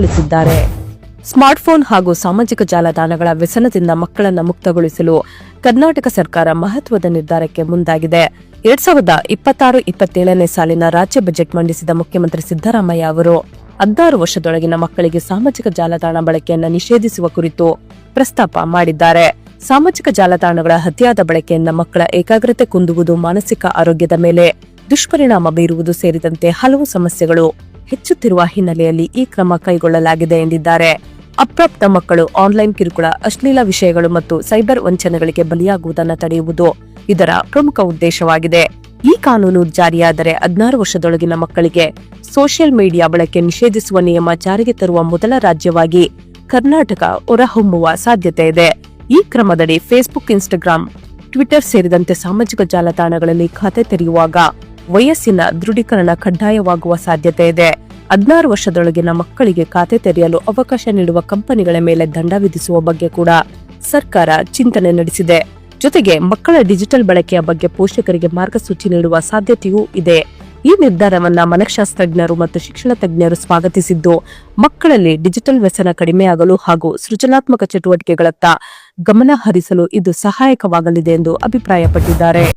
ತಿಳಿಸಿದ್ದಾರೆ. ಸ್ಮಾರ್ಟ್ಫೋನ್ ಹಾಗೂ ಸಾಮಾಜಿಕ ಜಾಲತಾಣಗಳ ವ್ಯಸನದಿಂದ ಮಕ್ಕಳನ್ನು ಮುಕ್ತಗೊಳಿಸಲು ಕರ್ನಾಟಕ ಸರ್ಕಾರ ಮಹತ್ವದ ನಿರ್ಧಾರಕ್ಕೆ ಮುಂದಾಗಿದೆ. 2026-27ನೇ ಸಾಲಿನ ರಾಜ್ಯ ಬಜೆಟ್ ಮಂಡಿಸಿದ ಮುಖ್ಯಮಂತ್ರಿ ಸಿದ್ದರಾಮಯ್ಯ ಅವರು 16 ವರ್ಷದೊಳಗಿನ ಮಕ್ಕಳಿಗೆ ಸಾಮಾಜಿಕ ಜಾಲತಾಣ ಬಳಕೆಯನ್ನು ನಿಷೇಧಿಸುವ ಕುರಿತು ಪ್ರಸ್ತಾಪ ಮಾಡಿದ್ದಾರೆ. ಸಾಮಾಜಿಕ ಜಾಲತಾಣಗಳ ಅತಿಯಾದ ಬಳಕೆಯಿಂದ ಮಕ್ಕಳ ಏಕಾಗ್ರತೆ ಕುಂದುವುದು, ಮಾನಸಿಕ ಆರೋಗ್ಯದ ಮೇಲೆ ದುಷ್ಪರಿಣಾಮ ಬೀರುವುದು ಸೇರಿದಂತೆ ಹಲವು ಸಮಸ್ಯೆಗಳು ಹೆಚ್ಚುತ್ತಿರುವ ಹಿನ್ನೆಲೆಯಲ್ಲಿ ಈ ಕ್ರಮ ಕೈಗೊಳ್ಳಲಾಗಿದೆ ಎಂದಿದ್ದಾರೆ. ಅಪ್ರಾಪ್ತ ಮಕ್ಕಳು ಆನ್ಲೈನ್ ಕಿರುಕುಳ, ಅಶ್ಲೀಲ ವಿಷಯಗಳು ಮತ್ತು ಸೈಬರ್ ವಂಚನೆಗಳಿಗೆ ಬಲಿಯಾಗುವುದನ್ನು ತಡೆಯುವುದು ಇದರ ಪ್ರಮುಖ ಉದ್ದೇಶವಾಗಿದೆ. ಈ ಕಾನೂನು ಜಾರಿಯಾದರೆ 16 ವರ್ಷದೊಳಗಿನ ಮಕ್ಕಳಿಗೆ ಸೋಷಿಯಲ್ ಮೀಡಿಯಾ ಬಳಕೆ ನಿಷೇಧಿಸುವ ನಿಯಮ ಜಾರಿಗೆ ತರುವ ಮೊದಲ ರಾಜ್ಯವಾಗಿ ಕರ್ನಾಟಕ ಹೊರಹೊಮ್ಮುವ ಸಾಧ್ಯತೆ ಇದೆ. ಈ ಕ್ರಮದಡಿ ಫೇಸ್ಬುಕ್, ಇನ್ಸ್ಟಾಗ್ರಾಂ, ಟ್ವಿಟರ್ ಸೇರಿದಂತೆ ಸಾಮಾಜಿಕ ಜಾಲತಾಣಗಳಲ್ಲಿ ಖಾತೆ ತೆರೆಯುವಾಗ ವಯಸ್ಸಿನ ದೃಢೀಕರಣ ಕಡ್ಡಾಯವಾಗುವ ಸಾಧ್ಯತೆ ಇದೆ. 16 ವರ್ಷದೊಳಗಿನ ಮಕ್ಕಳಿಗೆ ಖಾತೆ ತೆರೆಯಲು ಅವಕಾಶ ನೀಡುವ ಕಂಪನಿಗಳ ಮೇಲೆ ದಂಡ ವಿಧಿಸುವ ಬಗ್ಗೆ ಕೂಡ ಸರ್ಕಾರ ಚಿಂತನೆ ನಡೆಸಿದೆ. ಜೊತೆಗೆ ಮಕ್ಕಳ ಡಿಜಿಟಲ್ ಬಳಕೆಯ ಬಗ್ಗೆ ಪೋಷಕರಿಗೆ ಮಾರ್ಗಸೂಚಿ ನೀಡುವ ಸಾಧ್ಯತೆಯೂ ಇದೆ. ಈ ನಿರ್ಧಾರವನ್ನ ಮನಃಶಾಸ್ತ್ರಜ್ಞರು ಮತ್ತು ಶಿಕ್ಷಣ ತಜ್ಞರು ಸ್ವಾಗತಿಸಿದ್ದು, ಮಕ್ಕಳಲ್ಲಿ ಡಿಜಿಟಲ್ ವ್ಯಸನ ಕಡಿಮೆಯಾಗಲು ಹಾಗೂ ಸೃಜನಾತ್ಮಕ ಚಟುವಟಿಕೆಗಳತ್ತ ಗಮನ ಹರಿಸಲು ಇದು ಸಹಾಯಕವಾಗಲಿದೆ ಎಂದು ಅಭಿಪ್ರಾಯಪಟ್ಟಿದ್ದಾರೆ.